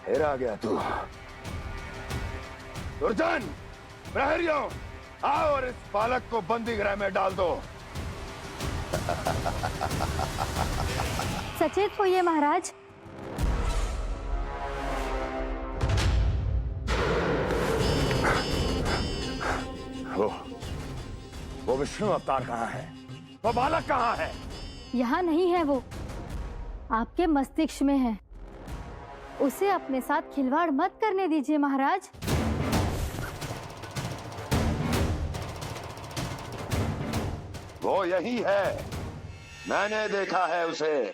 फिर आ गया तू। दुर्जन, प्रहरियों, आओ और इस बालक को बंदी गृह में डाल दो। सचेत होइए महाराज। वो विष्णु अवतार कहाँ है? वो बालक कहाँ है? यहाँ नहीं है वो, आपके मस्तिष्क में है। उसे अपने साथ खिलवाड़ मत करने दीजिए महाराज। वो यही है, मैंने देखा है उसे।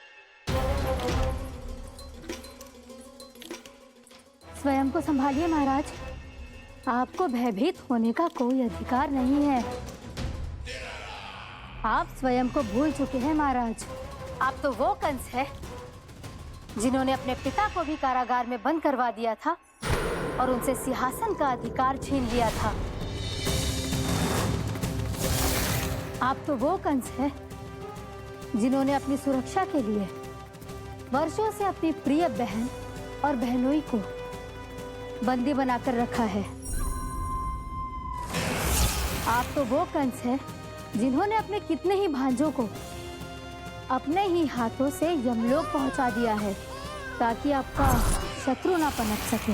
स्वयं को संभालिए महाराज, आपको भयभीत होने का कोई अधिकार नहीं है। आप स्वयं को भूल चुके हैं महाराज। आप तो वो कंस है जिन्होंने अपने पिता को भी कारागार में बंद करवा दिया था और उनसे सिंहासन का अधिकार छीन लिया था। आप तो वो कंस है जिन्होंने अपनी सुरक्षा के लिए वर्षों से अपनी प्रिय बहन और बहनोई को बंदी बनाकर रखा है। आप तो वो कंस है जिन्होंने अपने कितने ही भांजों को अपने ही हाथों से यमलोक पहुंचा दिया है ताकि आपका शत्रु ना पनप सके।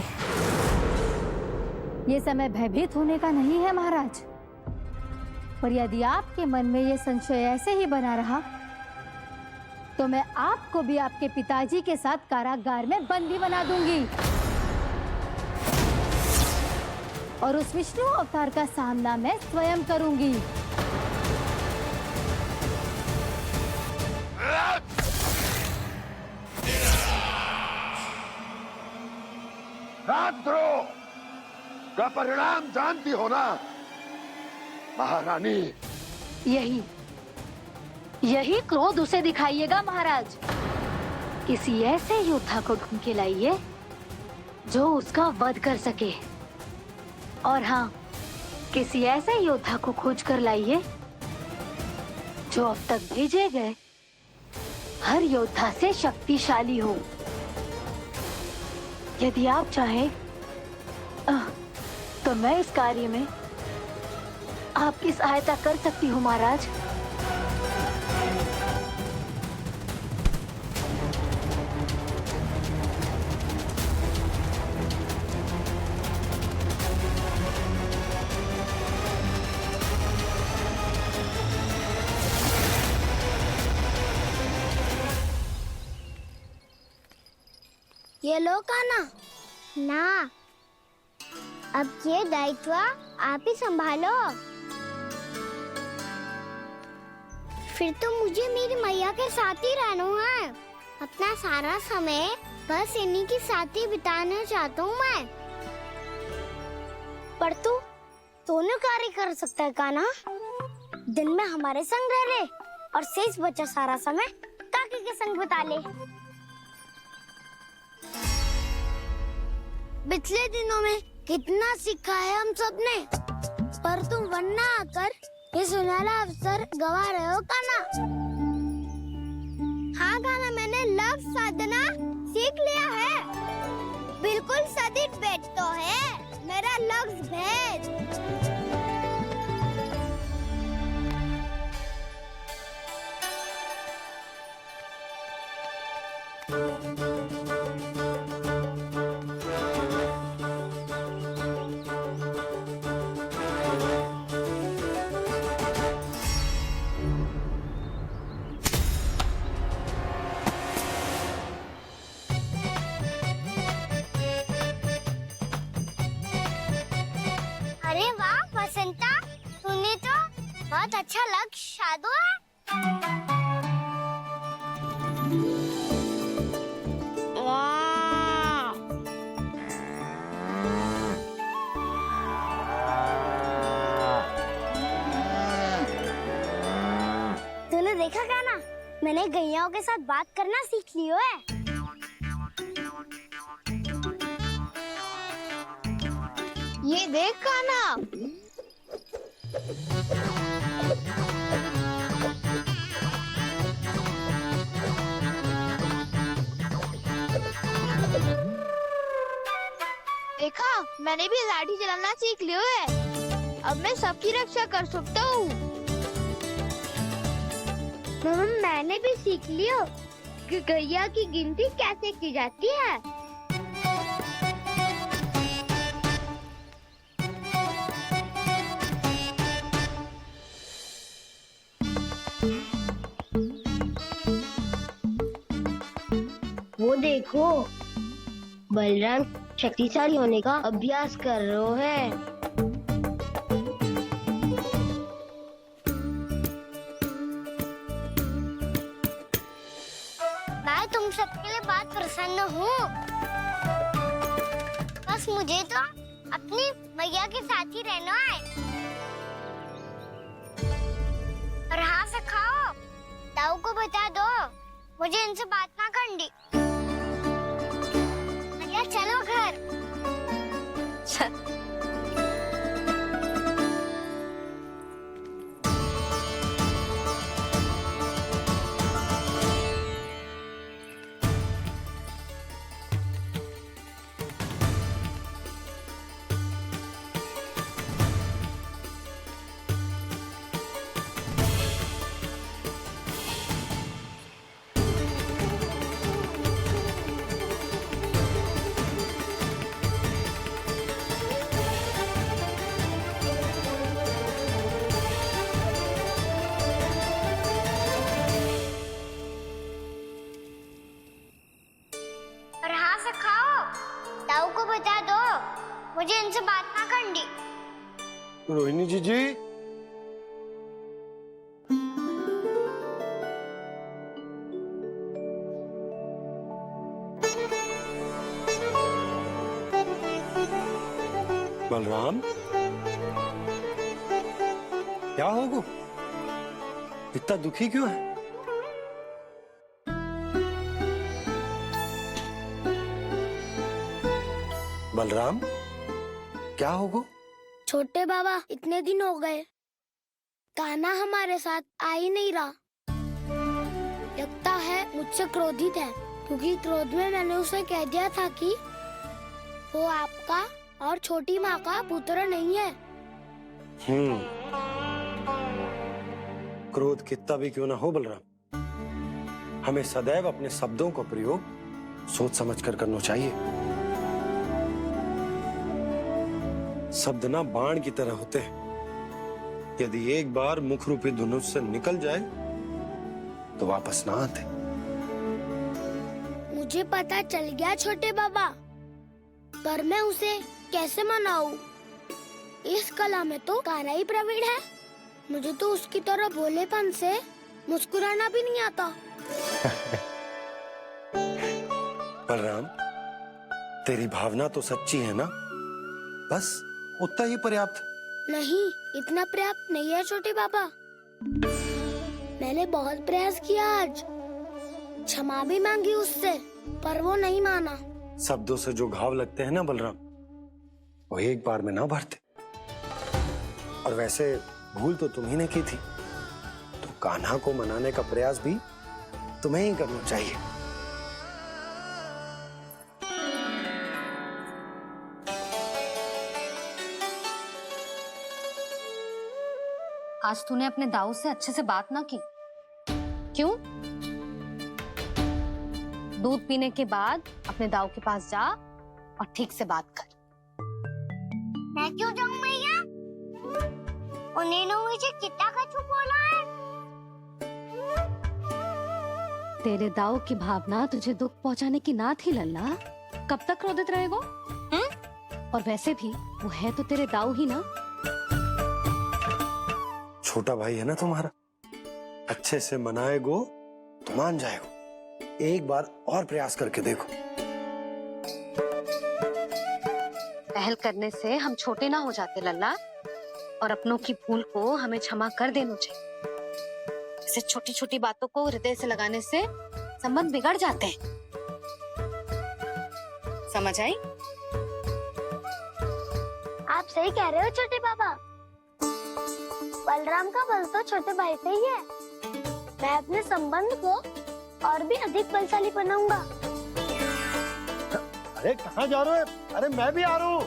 ये समय भयभीत होने का नहीं है महाराज, पर यदि आपके मन में ये संशय ऐसे ही बना रहा तो मैं आपको भी आपके पिताजी के साथ कारागार में बंदी बना दूंगी और उस विष्णु अवतार का सामना मैं स्वयं करूंगी। राजद्रोह का परिणाम जानती हो ना महारानी? यही क्रोध उसे दिखाइएगा महाराज। किसी ऐसे योद्धा को ढूंढ के लाइए जो उसका वध कर सके। और हाँ, किसी ऐसे योद्धा को खोज कर लाइए जो अब तक भेजे गए हर योद्धा से शक्तिशाली हो। यदि आप चाहें तो मैं इस कार्य में आपकी सहायता कर सकती हूँ महाराज। ये लो कान्हा। ना, अब ये दायित्व आप ही संभालो। फिर तो मुझे मेरी मैया के साथ ही रहना है। अपना सारा समय बस इन्हीं के साथ ही बिताना चाहता हूँ मैं। पर तू दोनों कार्य कर सकता है कान्हा। दिन में हमारे संग रह ले और शेष बचा सारा समय काकी के संग बिता ले। पिछले दिनों में कितना सीखा है हम सबने, पर तुम वरना आकर ये सुनहरा अवसर गवा रहे हो कान्हा। हाँ कान्हा, मैंने लक्ष्य साधना सीख लिया है। बिल्कुल सदित भेद तो है मेरा लक्ष्य भेद। अरे वाह बसंता, तूने तो बहुत अच्छा लक्ष्य साधा है। वाह, तूने देखा कान्हा, मैंने गैयाओं के साथ बात करना सीख लियो है। ये देख कान्हा। मैंने भी लाठी चलाना सीख लिया है। अब मैं सबकी रक्षा कर सकता हूँ। मैंने भी सीख लिया कि गैया की गिनती कैसे की जाती है। वो देखो, बलराम शक्तिशाली होने का अभ्यास कर रहे हैं। मैं तुम सबके लिए बहुत प्रसन्न हूँ। बस मुझे तो अपनी मैया के साथ ही रहना है। और हाँ से खाओ, ताऊ को बता दो मुझे इनसे बात ना करनी। मैया चलो घर। और हाँ से खाओ, ताऊ को बता दो मुझे इनसे बात ना करनी। रोहिणी जी बलराम, क्या होगा? इतना दुखी क्यों है? बलराम, क्या होगा? छोटे बाबा, इतने दिन हो गए, कान्हा हमारे साथ आ ही नहीं रहा। लगता है मुझसे क्रोधित है, क्योंकि क्रोध में मैंने उसे कह दिया था कि वो आपका और छोटी माँ का पुत्र नहीं है। क्रोध कितना भी क्यों ना हो बलराम, हमें सदैव अपने शब्दों का प्रयोग सोच समझ कर करना चाहिए। शब्द ना बाण की तरह होते हैं, यदि एक बार मुख रूपी धनुष से निकल जाए तो वापस ना आते। मुझे पता चल गया छोटे बाबा, पर मैं उसे कैसे मनाऊं? इस कला में तो कान्हा ही प्रवीण है। मुझे तो उसकी तरह भोलेपन से मुस्कुराना भी नहीं आता। बलराम, तेरी भावना तो सच्ची है ना? बस उतना ही पर्याप्त। नहीं, इतना पर्याप्त नहीं है छोटे बाबा। मैंने बहुत प्रयास किया आज, क्षमा भी मांगी उससे, पर वो नहीं माना। शब्दों से जो घाव लगते हैं ना बलराम, वो एक बार में ना भरते। और वैसे भूल तो तुम्ही ने की थी, तो कान्हा को मनाने का प्रयास भी तुम्हें ही करना चाहिए। आज तूने अपने दाऊ से अच्छे से बात ना की, क्यों? दूध पीने के बाद अपने दाऊ के पास जा और ठीक से बात कर। मैं क्यों जाऊं मैया? उन्होंने मुझे कितना कछु बोला है। तेरे दाऊ की भावना तुझे दुख पहुंचाने की ना थी लल्ला। कब तक क्रोधित रहेगो? और वैसे भी वो है तो तेरे दाऊ ही ना। छोटा भाई है ना तुम्हारा, अच्छे से मनाएगो तो मान जाएगो। एक बार और प्रयास करके देखो। पहल करने से हम छोटे ना हो जाते लल्ला, और अपनों की भूल को हमें क्षमा कर देना चाहिए। ऐसे छोटी छोटी बातों को हृदय से लगाने से संबंध बिगड़ जाते हैं। समझ आई? आप सही कह रहे हो छोटे बाबा। बलराम का बल तो छोटे भाई से ही है। मैं अपने संबंध को और भी अधिक बलशाली बनाऊंगा। अरे कहाँ जा रहे हो? अरे मैं भी आ रहा हूँ।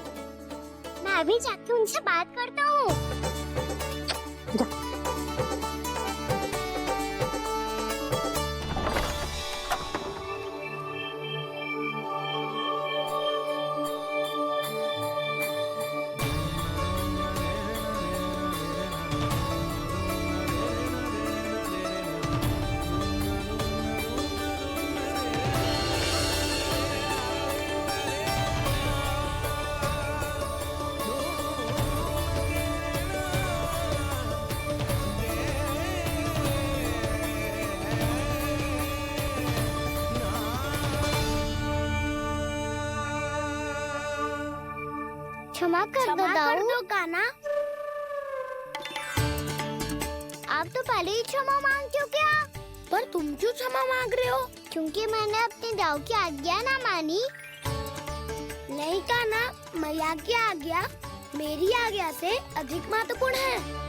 मैं अभी जाके उनसे बात करता हूँ। क्षमा कर दो कान्हा। आप तो पहले ही क्षमा मांगते हो क्या? पर तुम क्यों क्षमा मांग रहे हो? क्योंकि मैंने अपने दाऊ की आज्ञा ना मानी। नहीं कान्हा, मैया की आज्ञा मेरी आज्ञा से अधिक महत्वपूर्ण है।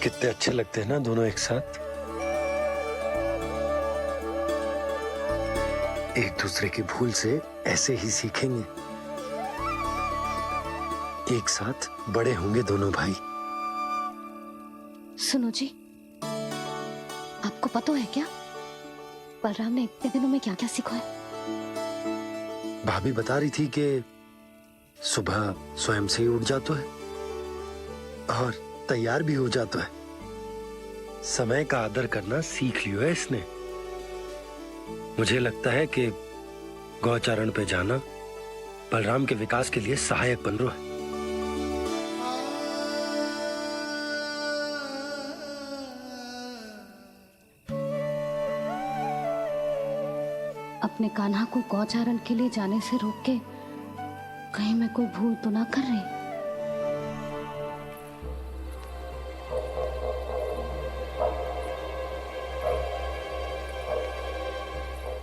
कितने अच्छे लगते हैं ना दोनों एक साथ। एक दूसरे की भूल से ऐसे ही सीखेंगे। एक साथ बड़े होंगे दोनों भाई। सुनो जी, आपको पता है क्या बलराम ने इतने दिनों में क्या क्या सीखा है? भाभी बता रही थी कि सुबह स्वयं से ही उठ जाता है और तैयार भी हो जाता है। समय का आदर करना सीख लियो है इसने। मुझे लगता है कि गौचारण पे जाना बलराम के विकास के लिए सहायक बन रहा है। अपने कान्हा को गौचारण के लिए जाने से रोक के कहीं मैं कोई भूल तो ना कर रही?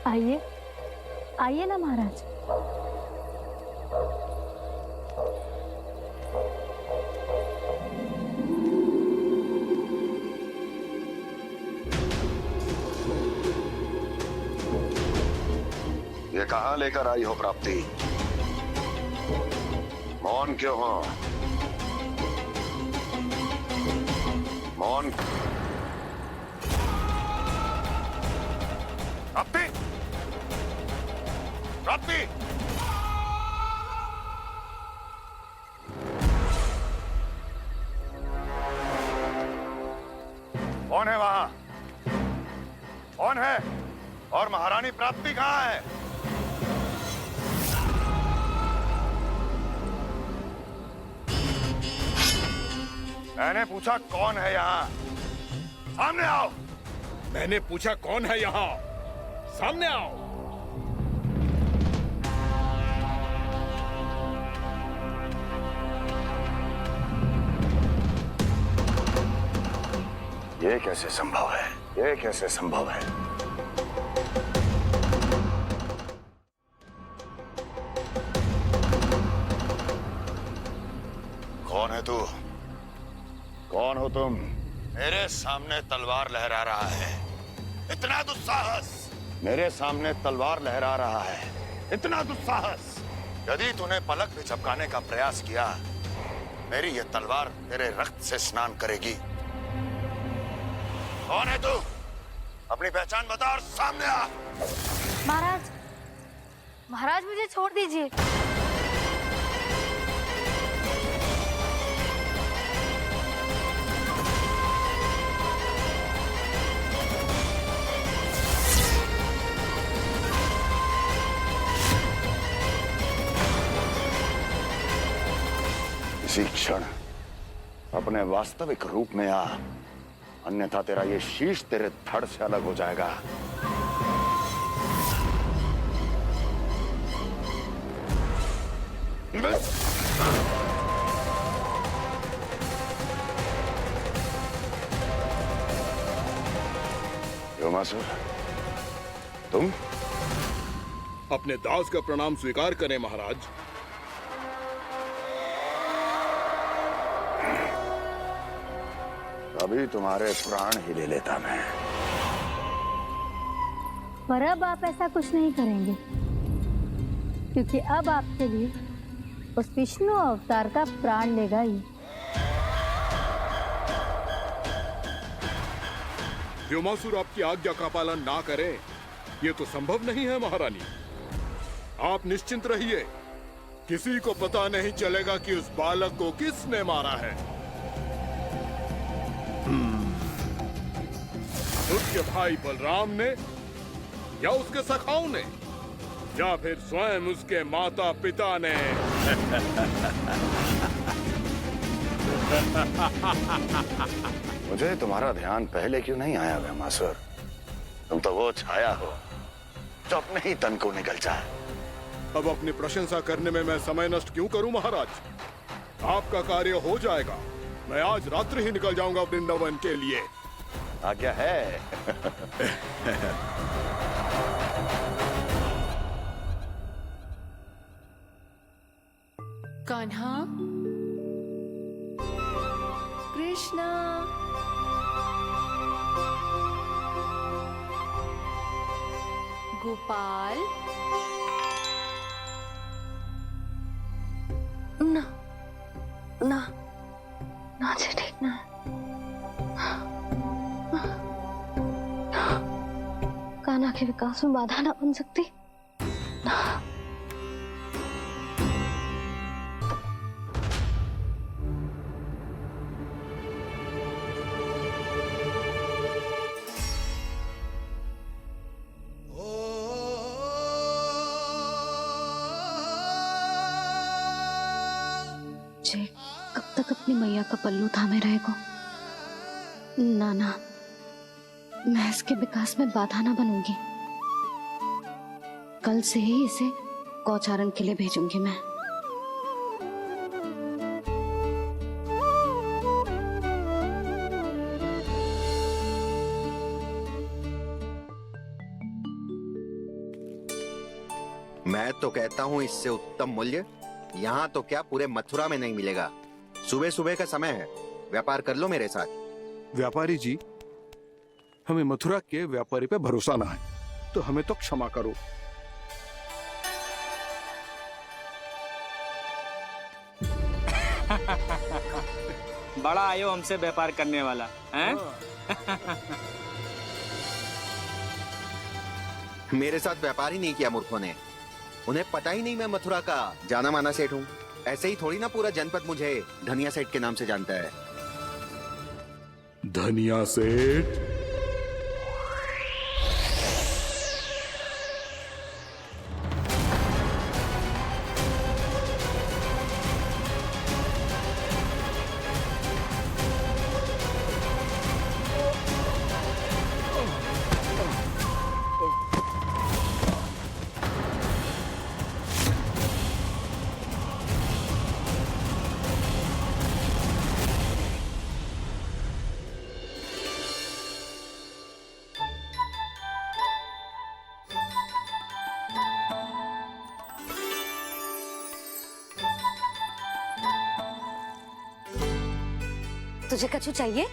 आइए आइए ना महाराज। ये कहाँ लेकर आई हो प्राप्ति? मौन क्यों हो? मौन। प्राप्ति, प्राप्ति, कौन है वहां? कौन है? और महारानी प्राप्ति कहाँ है? मैंने पूछा कौन है यहाँ? सामने आओ। मैंने पूछा कौन है यहाँ? सामने आओ। ये कैसे संभव है? ये कैसे संभव है? कौन है तू? कौन हो तुम? मेरे सामने तलवार लहरा रहा है। इतना दुस्साहस! मेरे सामने तलवार लहरा रहा है। इतना दुस्साहस! यदि तूने पलक भी झपकाने का प्रयास किया, मेरी ये तलवार तेरे रक्त से स्नान करेगी। कौन है तू? अपनी पहचान बता और सामने आ। महाराज, महाराज मुझे छोड़ दीजिए। इसी क्षण अपने वास्तविक रूप में आ, अन्यथा तेरा ये शीश तेरे धड़ से अलग हो जाएगा। योमासुर, तुम अपने दास का प्रणाम स्वीकार करें महाराज। अभी तुम्हारे प्राण ही ले लेता मैं। पर अब आप ऐसा कुछ नहीं करेंगे, क्योंकि अब आपके लिए उस विष्णु अवतार का प्राण लेगा ही। व्योमासुर आपकी आज्ञा का पालन ना करे, ये तो संभव नहीं है महारानी। आप निश्चिंत रहिए, किसी को पता नहीं चलेगा कि उस बालक को किसने मारा है। उसके भाई बलराम ने, या उसके सखाओं ने, या फिर स्वयं उसके माता पिता ने। मुझे तुम्हारा ध्यान पहले क्यों नहीं आया व्योमासुर? तुम तो वो छाया हो जो अपने ही तन को निगल जाए। अब अपनी प्रशंसा करने में मैं समय नष्ट क्यों करूं महाराज? आपका कार्य हो जाएगा। मैं आज रात्रि ही निकल जाऊंगा वृंदावन के लिए। आज्ञा है। कान्हा, कृष्णा, गोपाल। ना ना ना जी, ठीक ना। कान्हा के विकास में बाधा ना बन सकती। कब तक अपनी मैया का पल्लू थामे रहेगा? ना ना, मैं इसके विकास में बाधा ना बनूंगी। कल से ही इसे गौचारण के लिए भेजूंगी मैं। मैं तो कहता हूँ इससे उत्तम मूल्य यहाँ तो क्या पूरे मथुरा में नहीं मिलेगा। सुबह सुबह का समय है, व्यापार कर लो मेरे साथ। व्यापारी जी, हमें मथुरा के व्यापारी पे भरोसा ना है, तो हमें तो क्षमा करो। बड़ा आयो हमसे व्यापार करने वाला हैं? मेरे साथ व्यापार ही नहीं किया मूर्खों ने। उन्हें पता ही नहीं मैं मथुरा का जाना माना सेठ हूँ। ऐसे ही थोड़ी ना पूरा जनपद मुझे धनिया सेठ के नाम से जानता है। धनिया सेठ? तुझे कछु चाहिए?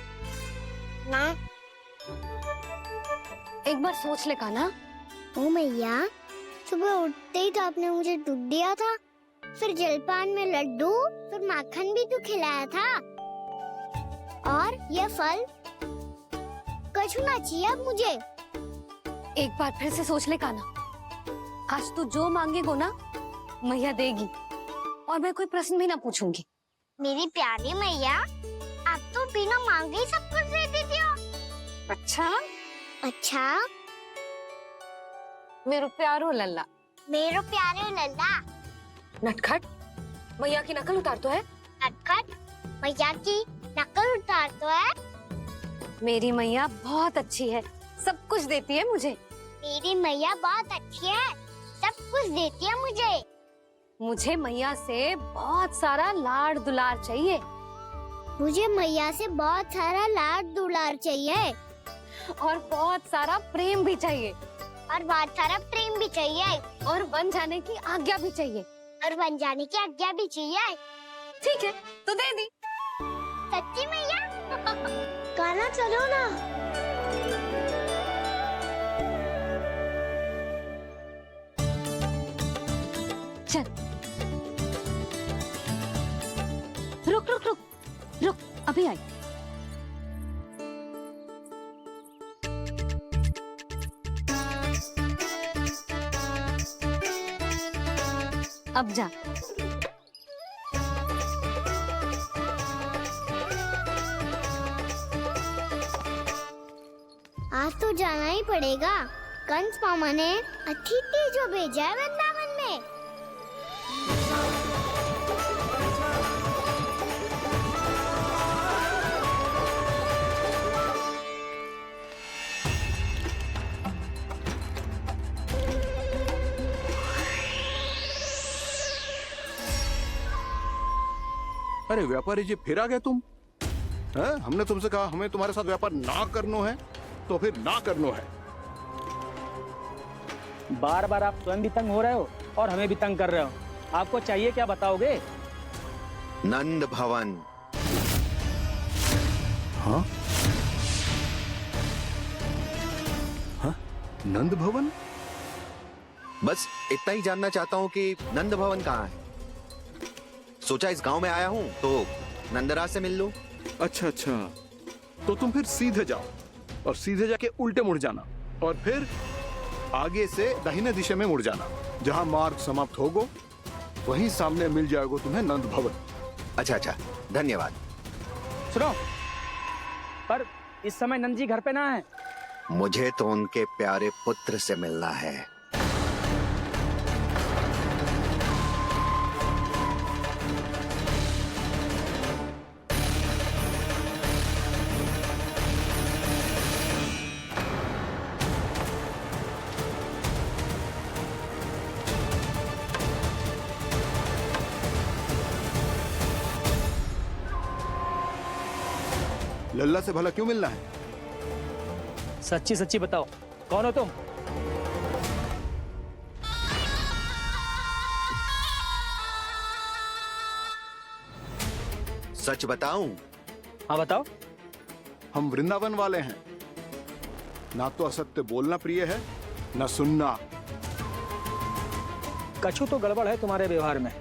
ना। एक बार सोच ले कान्हा। ओ मैया, सुबह उठते ही तो आपने मुझे दूध दिया था, फिर जलपान में लड्डू, फिर माखन भी तो खिलाया था, और ये फल। कछु ना चाहिए अब मुझे। एक बार फिर से सोच ले कान्हा। आज तू जो मांगेगो ना, मैया देगी, और मैं कोई प्रश्न भी ना पूछूंगी। मेरी प्यारी मैया, आप तो बिना मांगे ही सब कुछ दे देती हो। अच्छा अच्छा, मेरो प्यारो लल्ला। मेरो प्यारे लल्ला। नटखट, मैया की नकल उतार तो है। नटखट, मैया की नकल उतार तो है। मेरी मैया बहुत अच्छी है, सब कुछ देती है मुझे। मेरी मैया बहुत अच्छी है, सब कुछ देती है मुझे। मुझे मैया से बहुत सारा लाड़ दुलार चाहिए। मुझे मैया से बहुत सारा लाड दुलार चाहिए, और बहुत सारा प्रेम भी चाहिए। और बहुत सारा प्रेम भी चाहिए और बन जाने की आज्ञा भी चाहिए। और बन जाने की आज्ञा भी चाहिए। ठीक है, तो दे दी। सच्ची मैया? गाना चलो ना। चल, रुक रुक रुक रुक, अभी आई। अब जा। आज तो जाना ही पड़ेगा। कंस मामा ने अतिथि जो भेजा है वृंदावन में। अरे व्यापारी जी, फिर आ गए तुम? हैं? हमने तुमसे कहा हमें तुम्हारे साथ व्यापार ना करनो है, तो फिर ना करनो है। बार बार आप स्वयं भी तंग हो रहे हो और हमें भी तंग कर रहे हो। आपको चाहिए क्या बताओगे? नंद भवन। हाँ? हाँ? नंद भवन? बस इतना ही जानना चाहता हूँ कि नंद भवन कहाँ है। सोचा इस गांव में आया हूँ तो नंदराज से मिल लूं। अच्छा अच्छा, तो तुम फिर सीधे जाओ और सीधे जाके उल्टे मुड़ जाना और फिर आगे से दाहिने दिशा में मुड़ जाना। जहाँ मार्ग समाप्त होगो वहीं सामने मिल जाएगा तुम्हें नंद भवन। अच्छा अच्छा, धन्यवाद। सुनो, पर इस समय नंद जी घर पे ना है। मुझे तो उनके प्यारे पुत्र से मिलना है। लल्ला से भला क्यों मिलना है? सच्ची सच्ची बताओ, कौन हो तुम? सच बताऊं? हाँ बताओ। हम वृंदावन वाले हैं। ना तो असत्य बोलना प्रिय है, ना सुनना। कछु तो गड़बड़ है तुम्हारे व्यवहार में।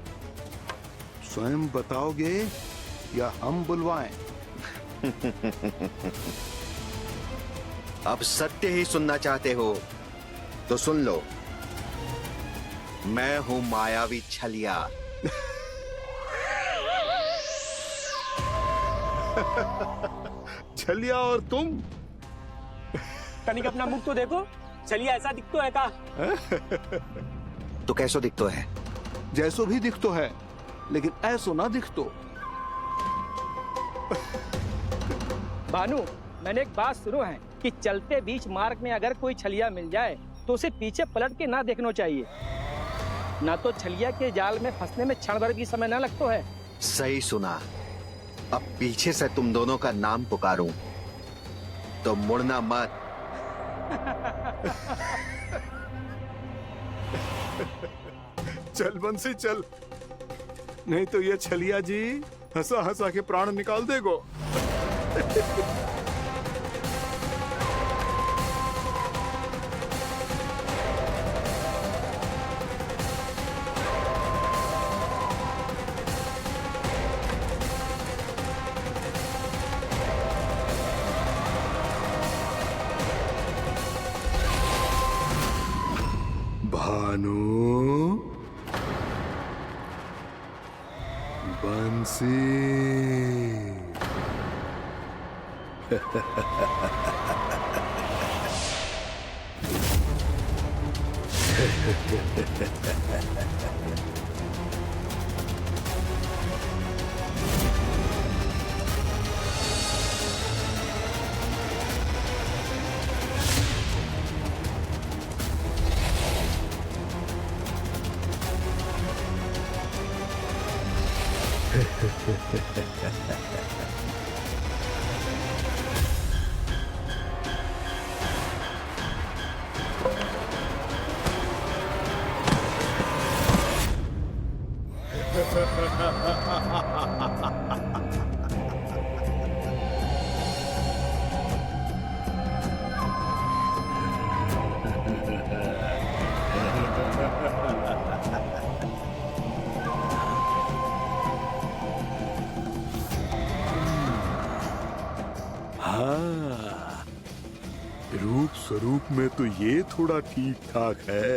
स्वयं बताओगे या हम बुलवाएं? अब सत्य ही सुनना चाहते हो तो सुन लो। मैं हूं मायावी छलिया। छलिया और तुम? तनिक अपना मुख तो देखो, चलिए ऐसा दिख तो है का? तो कैसो दिखतो है? जैसो भी दिख तो है, लेकिन ऐसो ना दिख तो। भानु, मैंने एक बात सुनो है कि चलते बीच मार्ग में अगर कोई छलिया मिल जाए तो उसे पीछे पलट के ना देखना चाहिए। ना तो छलिया के जाल में फंसने में क्षण भर भी समय ना लगता है। सही सुना। अब पीछे से तुम दोनों का नाम पुकारूं तो मुड़ना मत। चल बंसी चल, नहीं तो ये छलिया जी हंसा हंसा के प्राण निकाल देगो। भानु, बंसी। हाँ, रूप स्वरूप में तो ये थोड़ा ठीक ठाक है।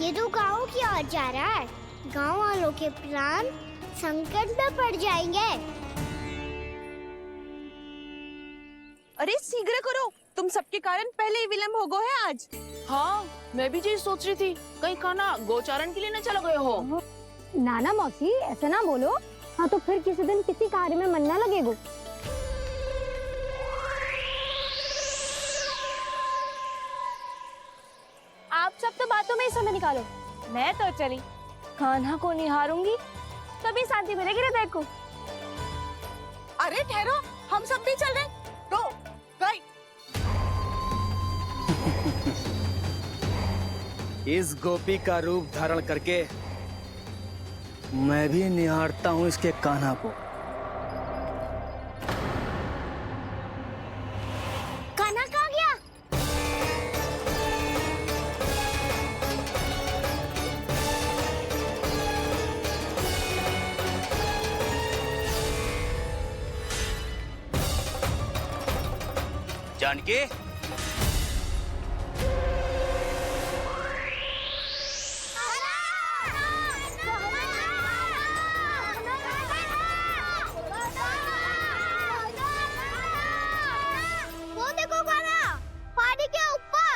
ये तो गाँव की ओर जा रहा है। गाँव वालों के प्राण संकट में पड़ जाएंगे। अरे शीघ्र करो, तुम सबके कारण पहले ही विलम्ब हो गए है आज। हाँ, मैं भी यही सोच रही थी, कहीं खाना गोचारण के लिए न चले गए हो। नाना मौसी ऐसा ना बोलो। हाँ तो फिर किसी दिन किसी कार्य में मन ना लगेगा। आप सब तो बातों में ही समय निकालो। मैं तो चली कान्हा को निहारूंगी, तभी शांति मिलेगी हृदय को। अरे ठहरो, हम सब भी चल रहे। तो गई। इस गोपी का रूप धारण करके मैं भी निहारता हूँ इसके कान्हा को। कान्हा कहाँ गया? जानकी, वो देखो कान्हा, पहाड़ी के ऊपर।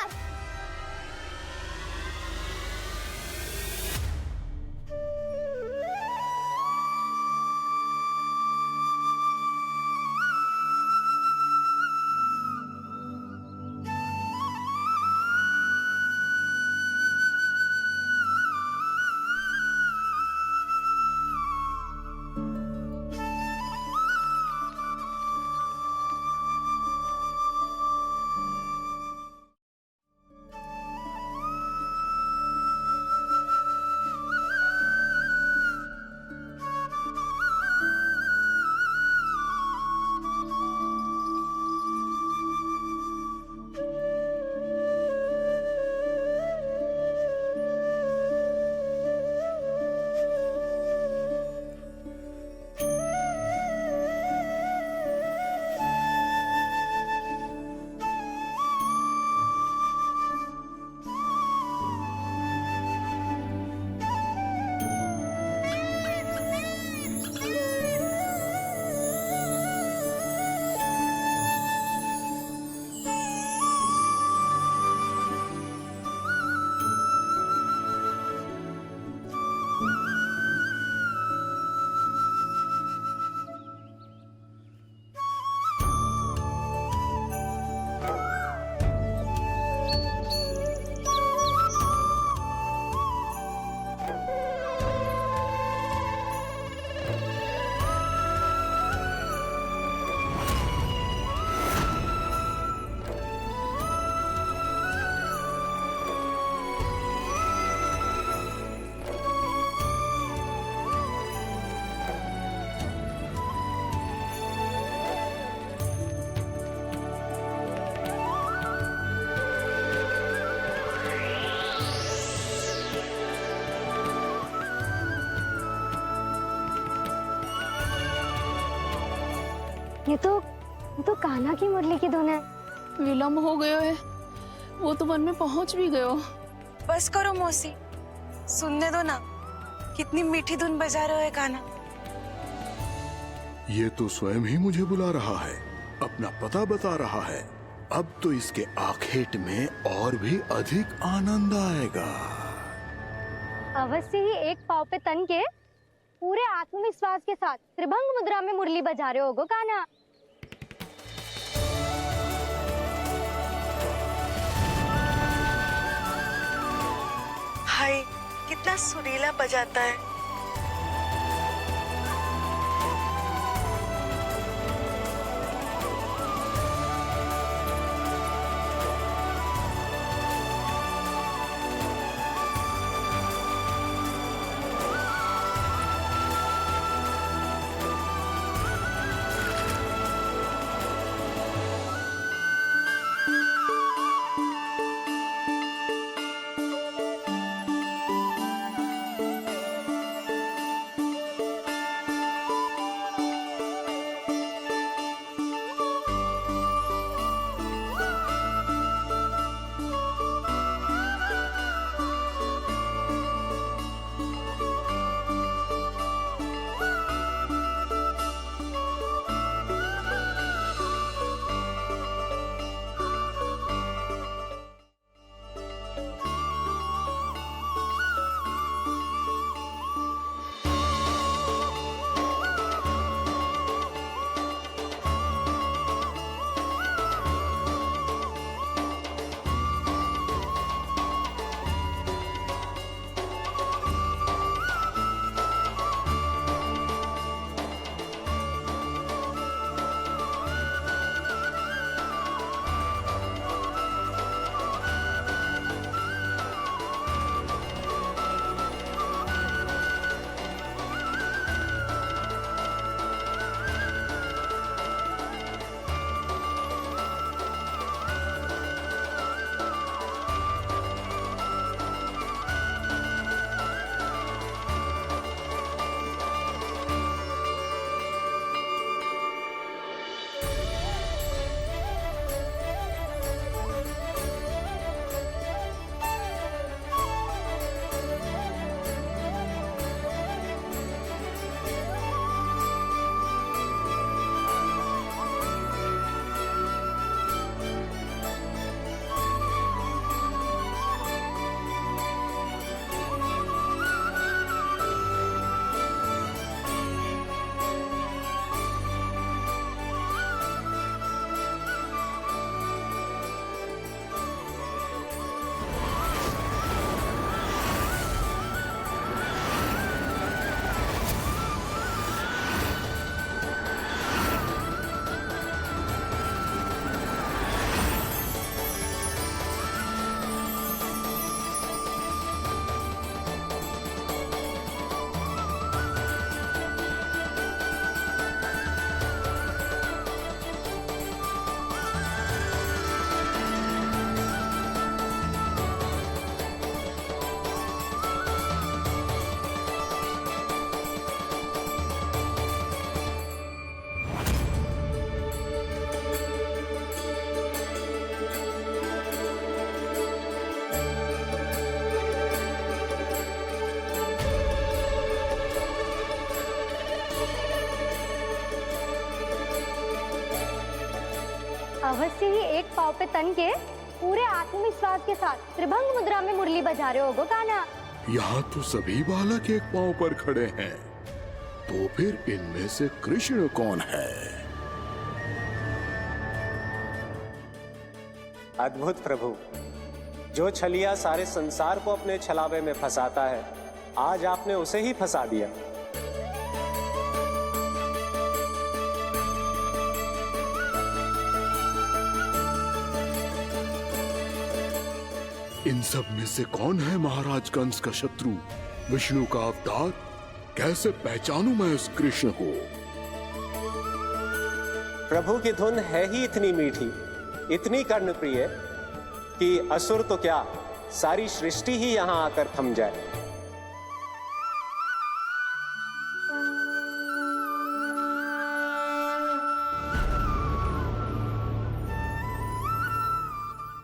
ये तो कान्हा की मुरली की धुन है। विलम्ब हो गयो है, वो तो वन में पहुंच भी गयो। बस करो मौसी, सुनने दो ना, कितनी मीठी धुन बजा रहे हो कान्हा। ये तो स्वयं ही मुझे बुला रहा है, अपना पता बता रहा है। अब तो इसके आखेट में और भी अधिक आनंद आएगा। अवश्य ही एक पाव पे तन के पूरे आत्मविश्वास के साथ त्रिभंग मुद्रा में मुरली बजा रहे होगो कान्हा। हाय, कितना सुरीला बजाता है। अवश्य ही एक पाव पे तन के पूरे आत्मविश्वास के साथ त्रिभंग मुद्रा में मुरली बजा रहे होगो कान्हा। यहाँ तो सभी बालक एक पांव पर खड़े हैं, तो फिर इनमें से कृष्ण कौन है? अद्भुत प्रभु, जो छलिया सारे संसार को अपने छलावे में फंसाता है, आज आपने उसे ही फंसा दिया। इन सब में से कौन है महाराज कंस का शत्रु, विष्णु का अवतार? कैसे पहचानूं मैं उस कृष्ण को? प्रभु की धुन है ही इतनी मीठी, इतनी कर्णप्रिय कि असुर तो क्या, सारी सृष्टि ही यहां आकर थम जाए।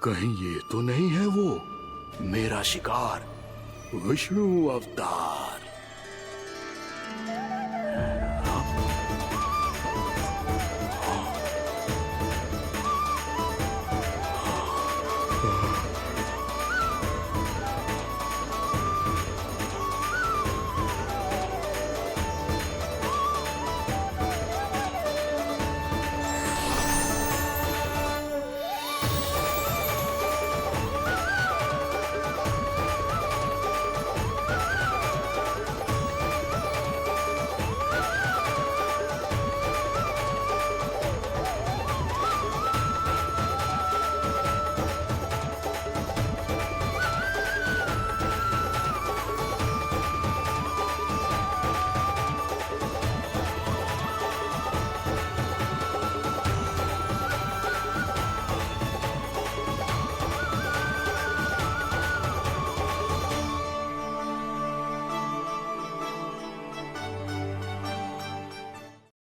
कहीं ये तो नहीं है वो मेरा शिकार, विष्णु अवतार?